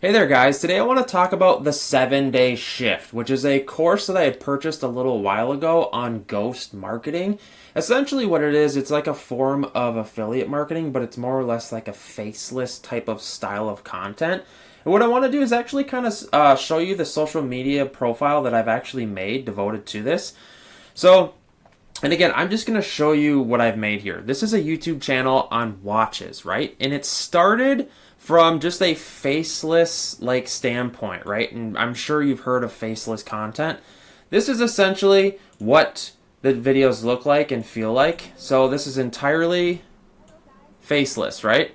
Hey there, guys. Today I want to talk about the 7-Day Shift, which is a course that I had purchased a little while ago on ghost marketing. Essentially, what it is, it's like a form of affiliate marketing, but it's more or less like a faceless type of style of content. And what I want to do is actually kind of show you the social media profile that I've actually made devoted to this. So, and again, I'm just going to show you what I've made here. This is a YouTube channel on watches, right? And it started from just a faceless like standpoint, right? And I'm sure you've heard of faceless content. This is essentially what the videos look like and feel like. So this is entirely faceless, right?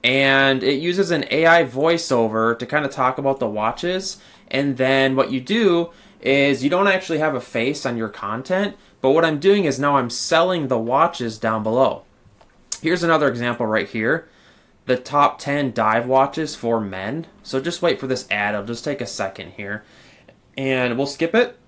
And it uses an AI voiceover to kind of talk about the watches. And then what you do is you don't actually have a face on your content, but what I'm doing is now I'm selling the watches down below. Here's another example right here. The top 10 dive watches for men. So just wait for this ad. It'll just take a second here. And we'll skip it.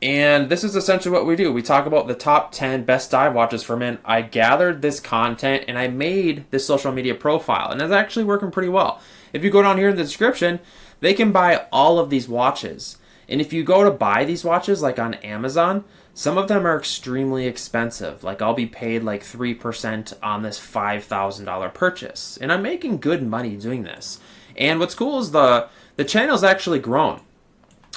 And this is essentially what we do. We talk about the top 10 best dive watches for men. I gathered this content and I made this social media profile. And it's actually working pretty well. If you go down here in the description, they can buy all of these watches. And if you go to buy these watches, like on Amazon, some of them are extremely expensive. Like I'll be paid like 3% on this $5,000 purchase. And I'm making good money doing this. And what's cool is the channel's actually grown.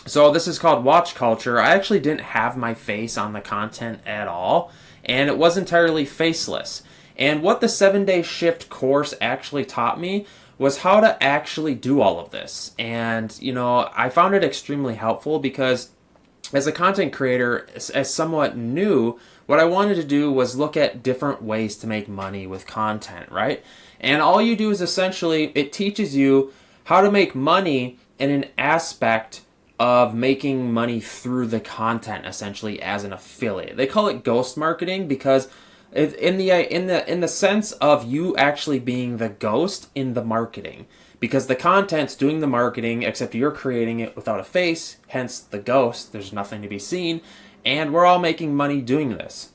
So this is called Watch Culture. I actually didn't have my face on the content at all. And it was entirely faceless. And what the 7-Day Shift course actually taught me was how to actually do all of this. And, you know, I found it extremely helpful because as a content creator, as somewhat new, what I wanted to do was look at different ways to make money with content, right? And all you do is essentially, it teaches you how to make money in an aspect of making money through the content, essentially as an affiliate. They call it ghost marketing because in the sense of you actually being the ghost in the marketing, because the content's doing the marketing, except you're creating it without a face, hence the ghost. There's nothing to be seen, and we're all making money doing this.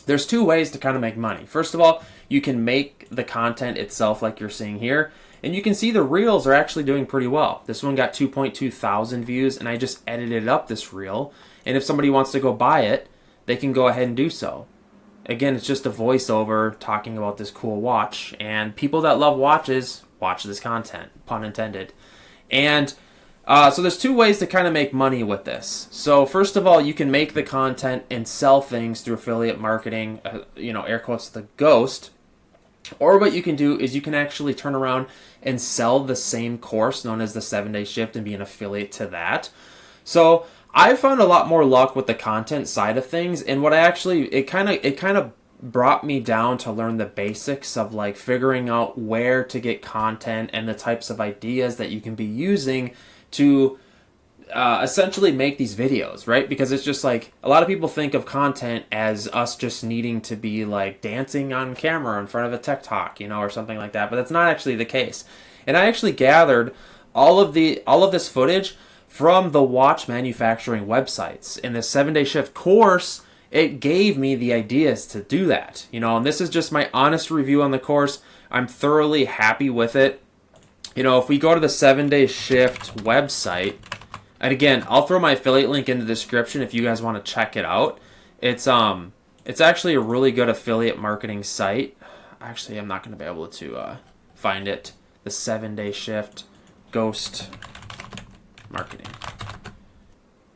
There's two ways to kind of make money. First of all, you can make the content itself like you're seeing here, and you can see the reels are actually doing pretty well. This one got 2.2 thousand views, and I just edited up this reel, and if somebody wants to go buy it, they can go ahead and do so. Again, it's just a voiceover talking about this cool watch, and people that love watches watch this content, pun intended. And so there's two ways to kind of make money with this. So first of all, you can make the content and sell things through affiliate marketing, air quotes, the ghost. Or what you can do is you can actually turn around and sell the same course known as the 7-Day Shift and be an affiliate to that. So I found a lot more luck with the content side of things, and what it kind of brought me down to learn the basics of like figuring out where to get content and the types of ideas that you can be using to essentially make these videos, right? Because it's just like a lot of people think of content as us just needing to be like dancing on camera in front of a TikTok, or something like that, but that's not actually the case. And I actually gathered all of this footage from the watch manufacturing websites. In the 7-Day Shift course, it gave me the ideas to do that. And this is just my honest review on the course. I'm thoroughly happy with it. If we go to the 7-Day Shift website, and again, I'll throw my affiliate link in the description if you guys want to check it out. It's actually a really good affiliate marketing site. Actually, I'm not going to be able to find it. The 7-Day Shift Ghost Marketing.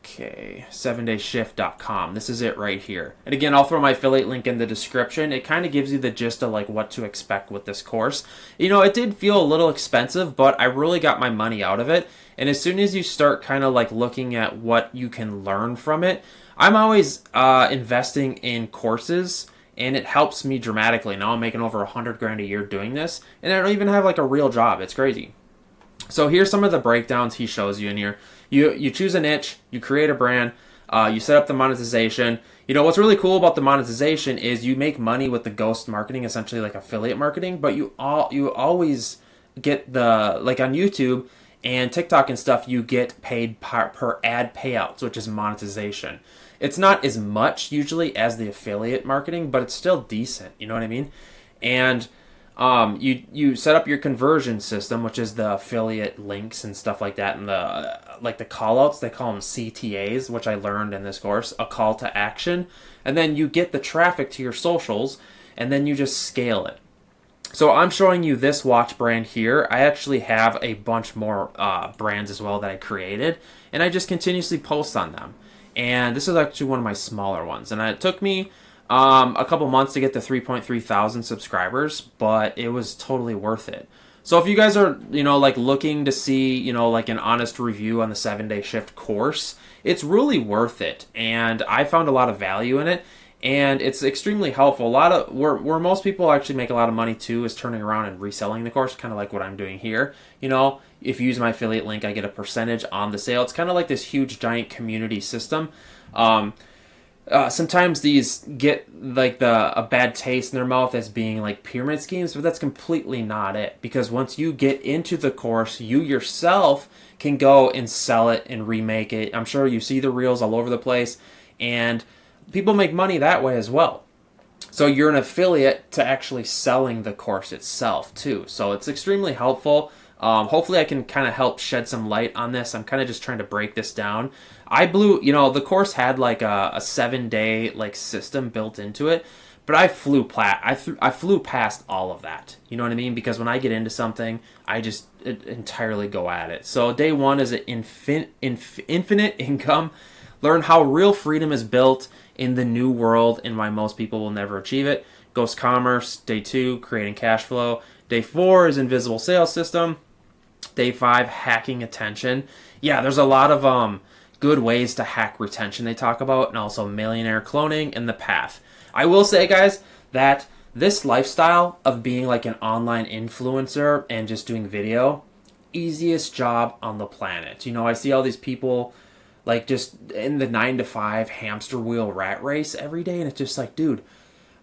Okay, 7dayshift.com. This is it right here. And again, I'll throw my affiliate link in the description. It kind of gives you the gist of like what to expect with this course. It did feel a little expensive, but I really got my money out of it. And as soon as you start kind of like looking at what you can learn from it, I'm always investing in courses, and it helps me dramatically. Now I'm making over 100 grand a year doing this, and I don't even have like a real job. It's crazy. So here's some of the breakdowns he shows you in here. You choose a niche, you create a brand, you set up the monetization. What's really cool about the monetization is you make money with the ghost marketing, essentially like affiliate marketing, but you always get like on YouTube and TikTok and stuff, you get paid per ad payouts, which is monetization. It's not as much usually as the affiliate marketing, but it's still decent. You know what I mean? And You set up your conversion system, which is the affiliate links and stuff like that, and the callouts, they call them CTAs, which I learned in this course, a call to action, and then you get the traffic to your socials, and then you just scale it. So I'm showing you this watch brand here. I actually have a bunch more brands as well that I created, and I just continuously post on them. And this is actually one of my smaller ones, and it took me a couple months to get to 3.3 thousand subscribers, but it was totally worth it. So if you guys are, like looking to see, like an honest review on the 7-day shift course, it's really worth it. And I found a lot of value in it, and it's extremely helpful. A lot of where most people actually make a lot of money too is turning around and reselling the course, kind of like what I'm doing here. If you use my affiliate link, I get a percentage on the sale. It's kind of like this huge giant community system. Sometimes these get like a bad taste in their mouth as being like pyramid schemes, but that's completely not it. Because once you get into the course, you yourself can go and sell it and remake it. I'm sure you see the reels all over the place, and people make money that way as well. So you're an affiliate to actually selling the course itself too. So it's extremely helpful. Hopefully I can kind of help shed some light on this. I'm kind of just trying to break this down. The course had like a 7-day like system built into it, but I flew past all of that. You know what I mean? Because when I get into something, I just entirely go at it. So day one is an infinite income. Learn how real freedom is built in the new world and why most people will never achieve it. Ghost Commerce. Day 2, creating cash flow. Day 4 is invisible sales system. Day 5, hacking attention. Yeah, there's a lot of good ways to hack retention they talk about, and also millionaire cloning and the path. I will say, guys, that this lifestyle of being like an online influencer and just doing video, easiest job on the planet. I see all these people like just in the 9-to-5 hamster wheel rat race every day, and it's just like, dude,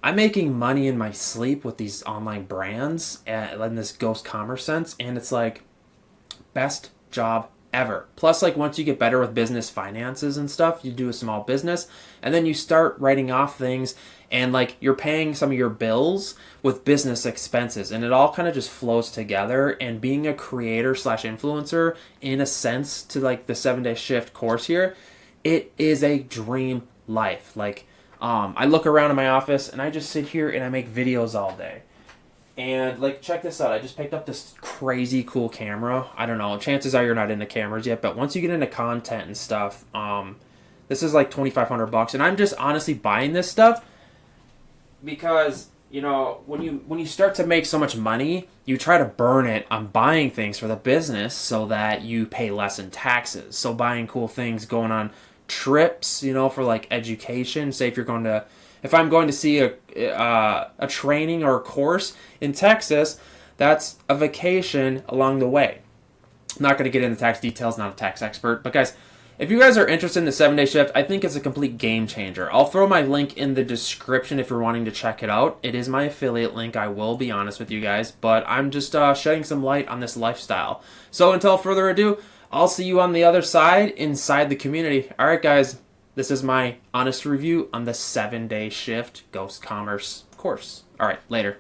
I'm making money in my sleep with these online brands in this ghost commerce sense, and it's like best job ever. Plus, like once you get better with business finances and stuff, you do a small business, and then you start writing off things, and like you're paying some of your bills with business expenses, and it all kind of just flows together. And being a creator / influencer, in a sense, to like the 7-day shift course here, it is a dream life. Like I look around in my office and I just sit here and I make videos all day. And like, check this out. I just picked up this crazy cool camera. I don't know. Chances are you're not into cameras yet, but once you get into content and stuff, this is like $2,500, and I'm just honestly buying this stuff because when you start to make so much money, you try to burn it on buying things for the business so that you pay less in taxes. So buying cool things, going on trips, for like education. Say if I'm going to see a training or a course in Texas, that's a vacation along the way. I'm not going to get into tax details, not a tax expert, but guys, if you guys are interested in the 7-day shift, I think it's a complete game changer. I'll throw my link in the description if you're wanting to check it out. It is my affiliate link, I will be honest with you guys, but I'm just shedding some light on this lifestyle. So until further ado, I'll see you on the other side inside the community. All right, guys, this is my honest review on the 7-day shift Ghost Commerce course. All right, later.